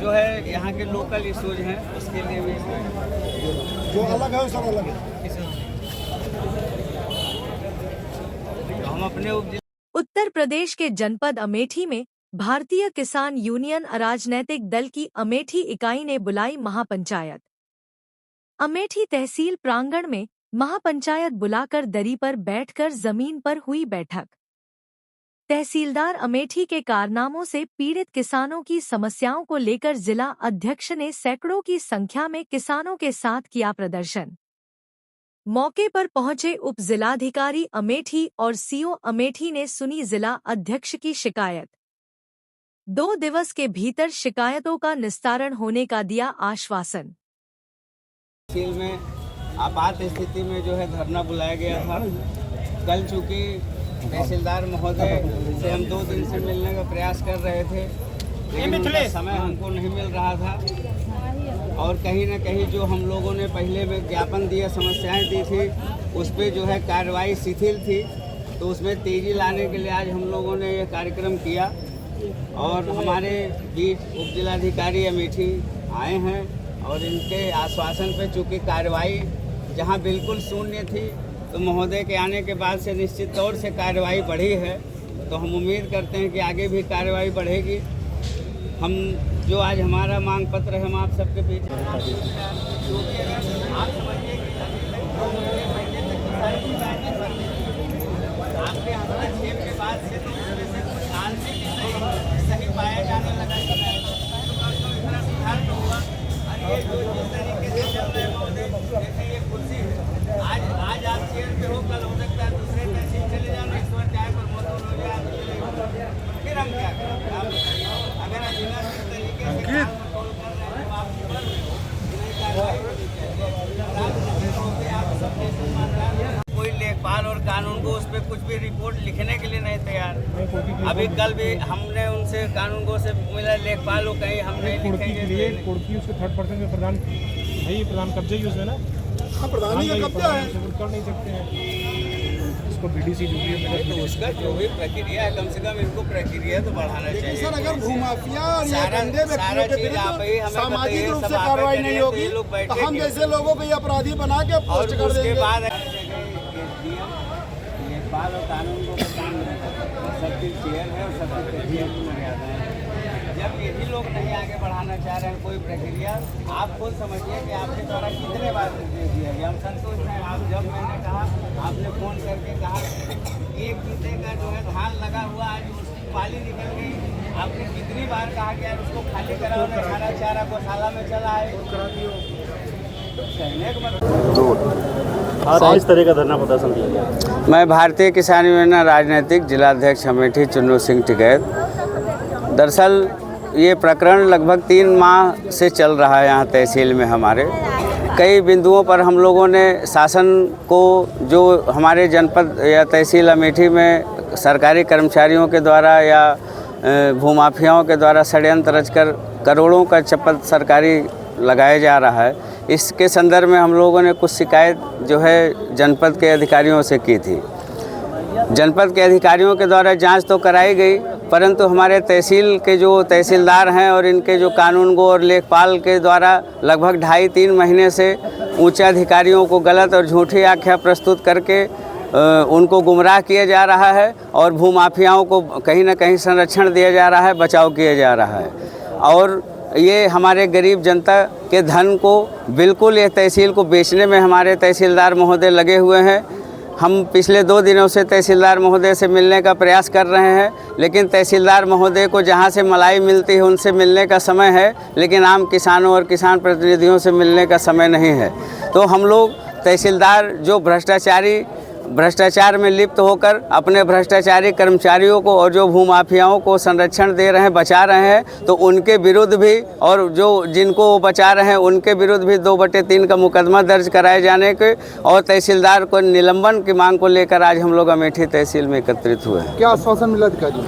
जो है यहाँ के लोकल इशूज हैं उसके लिए भी जो अलग है वो सब अलग है। तो हम अपने उत्तर प्रदेश के जनपद अमेठी में भारतीय किसान यूनियन अराजनैतिक दल की अमेठी इकाई ने बुलाई महापंचायत। अमेठी तहसील प्रांगण में महापंचायत बुलाकर दरी पर बैठकर जमीन पर हुई बैठक। तहसीलदार अमेठी के कारनामों से पीड़ित किसानों की समस्याओं को लेकर जिला अध्यक्ष ने सैकड़ों की संख्या में किसानों के साथ किया प्रदर्शन। मौके पर पहुंचे उप जिलाधिकारी अमेठी और सीओ अमेठी ने सुनी जिला अध्यक्ष की शिकायत। 2 दिवस के भीतर शिकायतों का निस्तारण होने का दिया आश्वासन। तहसील में आपात स्थिति में जो है धरना बुलाया गया था। कल चूँकि तहसीलदार महोदय से हम 2 दिन से मिलने का प्रयास कर रहे थे, लेकिन उनका समय हमको नहीं मिल रहा था और कहीं न कहीं जो हम लोगों ने पहले में ज्ञापन दिया, समस्याएं दी थी, उस पर जो है कार्रवाई शिथिल थी। तो उसमें तेज़ी लाने के लिए आज हम लोगों ने ये कार्यक्रम किया और हमारे बीच उप जिलाधिकारी अमेठी आए हैं और इनके आश्वासन पे चूँकि कार्रवाई जहां बिल्कुल शून्य थी, तो महोदय के आने के बाद से निश्चित तौर से कार्रवाई बढ़ी है। तो हम उम्मीद करते हैं कि आगे भी कार्रवाई बढ़ेगी। हम जो आज हमारा मांग पत्र है हम आप सबके बीच आप समझिए आपके हस्तक्षेप के बाद से तो उसमें से कुछ आंशिक सही पाया जाने लगा तो इतना सुधार तो हुआ। और ये जो जिस तरीके से चल रहे महोदय, देखिए ये कुर्सी है, आज आप चेयर पे हो, कल हो सकता है दूसरे तहसील चले जाना, इस बार चाहे प्रमोशन हो जाए तो चलेगा। फिर हम क्या करें? आप बताइए, अगर अजीना इस तरीके से काम कंट्रोल कर रहे हैं, आप ऊपर नहीं कार्रवाई होनी चाहिए। आप सबके सम्मान रहा, कोई लेखपाल और कानून को उस पर कुछ भी रिपोर्ट लिखने के लिए नहीं तैयार। अभी कल भी हमने उनसे कानून को से मिला, लेखपाल हो कहीं हम नहीं लिखेंगे। कुर्की उसके 3rd पर्सन में प्रदान भाई प्रदान कब्जे की उसमें ना प्रधानी का कब्जा है, कर नहीं सकते हैं इसको बीडीसी जो भी तो उसका जो भी प्रक्रिया है, कम से कम इनको प्रक्रिया तो बढ़ाना चाहिए। सर अगर भूमाफिया और ये गंदे सारा व्यक्तियों के चीज आप ही विरुद्ध हमें सामाजिक रूप से बताइए, कार्रवाई नहीं होगी तो तो हम जैसे लोगों को ये अपराधी बना के और पोस्ट कर उसके देंगे। बाद लेखपाल और कानून को सबकी चेयर है और सबकी चेयर की मर्यादा है। जब यही लोग नहीं आगे बढ़ाना चाह रहे हैं कोई प्रक्रिया, आप खुद समझिए कि आपके द्वारा कितने बार निर्देश दिया गया। हम संतुष्ट हैं। आप जब मैंने कहा, आपने फ़ोन करके कहा एक जूते का जो है धान लगा हुआ, आज उसकी पाली निकल गई, आपने कितनी बार कहा कि यार उसको खाली कराओ ना, खाना चारा गौशाला में चला है। आज इस तरह का धरना प्रदर्शन किया गया। मैं भारतीय किसान यूनियन राजनीतिक जिलाध्यक्ष अमेठी चुन्नू सिंह टिकैत। दरअसल ये प्रकरण लगभग 3 माह से चल रहा है यहाँ तहसील में। हमारे कई बिंदुओं पर हम लोगों ने शासन को, जो हमारे जनपद या तहसील अमेठी में सरकारी कर्मचारियों के द्वारा या भूमाफियाओं के द्वारा षड्यंत्र रचकर करोड़ों का चप्पल सरकारी लगाया जा रहा है, इसके संदर्भ में हम लोगों ने कुछ शिकायत जो है जनपद के अधिकारियों से की थी। जनपद के अधिकारियों के द्वारा जांच तो कराई गई, परंतु हमारे तहसील के जो तहसीलदार हैं और इनके जो कानूनगो और लेखपाल के द्वारा लगभग 2.5-3 महीने से ऊंचे अधिकारियों को गलत और झूठी आख्या प्रस्तुत करके उनको गुमराह किया जा रहा है और भूमाफियाओं को कहीं ना कहीं संरक्षण दिया जा रहा है, बचाव किया जा रहा है। और ये हमारे गरीब जनता के धन को बिल्कुल ये तहसील को बेचने में हमारे तहसीलदार महोदय लगे हुए हैं। हम पिछले 2 दिनों से तहसीलदार महोदय से मिलने का प्रयास कर रहे हैं, लेकिन तहसीलदार महोदय को जहां से मलाई मिलती है उनसे मिलने का समय है, लेकिन आम किसानों और किसान प्रतिनिधियों से मिलने का समय नहीं है। तो हम लोग तहसीलदार जो भ्रष्टाचार में लिप्त होकर अपने भ्रष्टाचारी कर्मचारियों को और जो भूमाफियाओं को संरक्षण दे रहे हैं, बचा रहे हैं, तो उनके विरुद्ध भी और जो जिनको वो बचा रहे हैं उनके विरुद्ध भी 2/3 का मुकदमा दर्ज कराए जाने के और तहसीलदार को निलंबन की मांग को लेकर आज हम लोग अमेठी तहसील में एकत्रित हुए हैं। क्या आश्वासन मिला अधिकारी?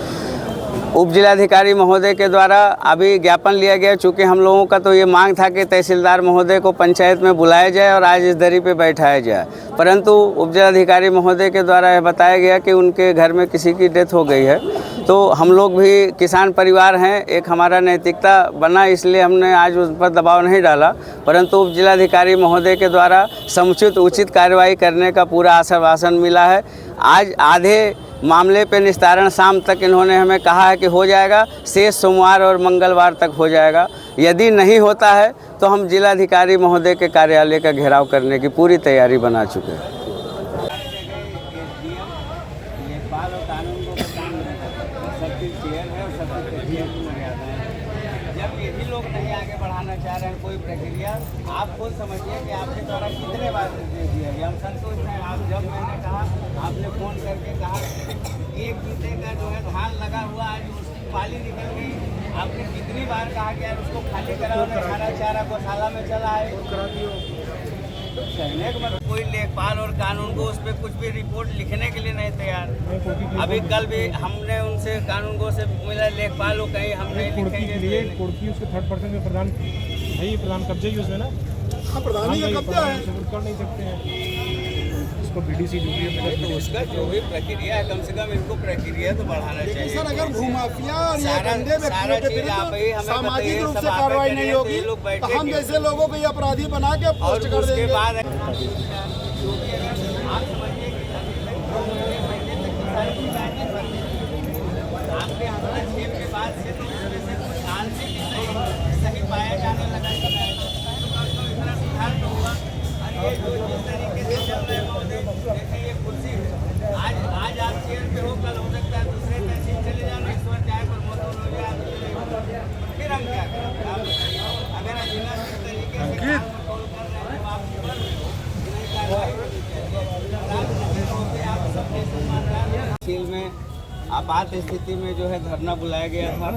उप जिलाधिकारी महोदय के द्वारा अभी ज्ञापन लिया गया। चूँकि हम लोगों का तो ये मांग था कि तहसीलदार महोदय को पंचायत में बुलाया जाए और आज इस दरी पे बैठाया जाए, परंतु उप जिलाधिकारी महोदय के द्वारा यह बताया गया कि उनके घर में किसी की डेथ हो गई है, तो हम लोग भी किसान परिवार हैं, एक हमारा नैतिकता बना, इसलिए हमने आज उस पर दबाव नहीं डाला, परंतु उप जिलाधिकारी महोदय के द्वारा समुचित उचित कार्रवाई करने का पूरा आश्वासन मिला है। आज आधे मामले पे निस्तारण शाम तक इन्होंने हमें कहा है कि हो जाएगा, शेष सोमवार और मंगलवार तक हो जाएगा। यदि नहीं होता है तो हम जिलाधिकारी महोदय के कार्यालय का घेराव करने की पूरी तैयारी बना चुके हैं। जब ये भी लोग नहीं आगे बढ़ाना चाह रहे हैं कोई प्रक्रिया, आप खुद समझिए कि आपके द्वारा कितने बार दे दिया है। हम संतुष्ट हैं। आप जब मैंने कहा, आपने फ़ोन करके कहा एक जूते का जो है धान लगा हुआ, आज उसकी पाली निकल गई, आपने कितनी बार कहा कि यार उसको खाली कराओ, खाना चारा गौशाला में चला है। कहने का मतलब कोई लेखपाल और कानून को उस पर कुछ भी रिपोर्ट लिखने के लिए नहीं तैयार। अभी कल भी हमने उनसे कानून को से मिला लेखपाल, वो कहीं हम नहीं लिखेंगे। कुर्की उसके थर्ड पर्सन में प्रधान, भाई प्रधान कब्जे की उसमें ना, हाँ प्रधानी का कब्जा है, कर नहीं सकते हैं इसको बीडीसी जो भी है, तो उसका जो भी प्रक्रिया है, कम से कम इनको प्रक्रिया तो बढ़ाना चाहिए। सर अगर भूमाफिया और ये सारा- गंदे व्यक्तियों सारा के चीज़ आप ही हमें विरुद्ध सामाजिक बताइए, रूप सब से आप ही कार्रवाई करिए, नहीं तो होगी ये लोग तो बैठेंगे। हम जैसे लोगों को ये अपराधी बना के और पोस्ट कर उसके देंगे। बाद आप समझिए कि आपके हस्तक्षेप के बाद से तो उसमें से कुछ आंशिक सही पाया जाने लगा है, तो इतना सुधार तो हुआ। और ये जो जिस तरीके से चल रहे महोदय, देखिए ये कुर्सी है, आज आप चेयर पे हो, कल हो सकता है दूसरे तहसील चले जाना, इस बार चाहे प्रमोशन हो जाए, फिर हम क्या करें? आप बताइए, अगर अधीनस्थ इस तरीके से काम में कॉल कर रहे हैं, तो आप बोल रहे हो कि नहीं कार्रवाई होनी चाहिए। आप सबके तहसील में आपात स्थिति में जो है धरना बुलाया गया था।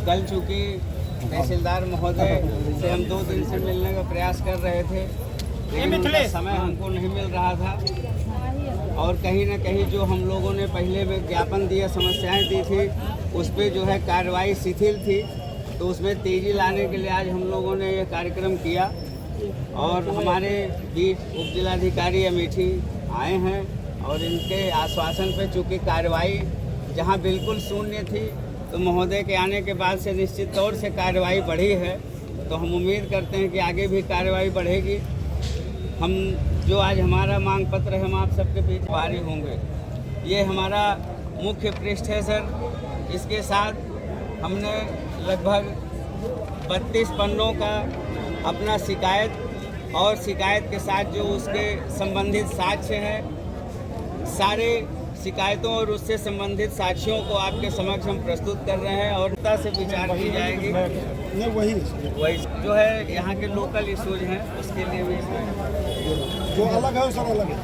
कल चूँकि तहसीलदार महोदय से हम 2 दिन से मिलने का प्रयास कर रहे थे, लेकिन उनका समय हमको नहीं मिल रहा था, और कहीं ना कहीं जो हम लोगों ने पहले में ज्ञापन दिया, समस्याएं दी थी, उस पर जो है कार्रवाई शिथिल थी, तो उसमें तेज़ी लाने के लिए आज हम लोगों ने ये कार्यक्रम किया। और हमारे बीच उप जिलाधिकारी अमेठी आए हैं, और इनके आश्वासन पे चूँकि कार्रवाई जहां बिल्कुल शून्य थी, तो महोदय के आने के बाद से निश्चित तौर से कार्रवाई बढ़ी है, तो हम उम्मीद करते हैं कि आगे भी कार्रवाई बढ़ेगी। हम जो आज हमारा मांग पत्र है, हम आप सबके बीच भारी होंगे। ये हमारा मुख्य पृष्ठ है सर, इसके साथ हमने लगभग 32 पन्नों का अपना शिकायत और शिकायत के साथ जो उसके संबंधित साक्ष्य हैं, सारे शिकायतों और उससे संबंधित साक्ष्यों को आपके समक्ष हम प्रस्तुत कर रहे हैं, और से विचार की जाएगी। नहीं वही जो है यहाँ के लोकल इश्यूज हैं, उसके लिए भी जो अलग है वो सब अलग है।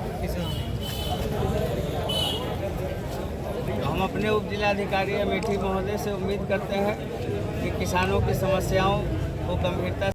तो हम अपने उप जिलाधिकारी अमेठी महोदय से उम्मीद करते हैं कि किसानों की समस्याओं को गंभीरता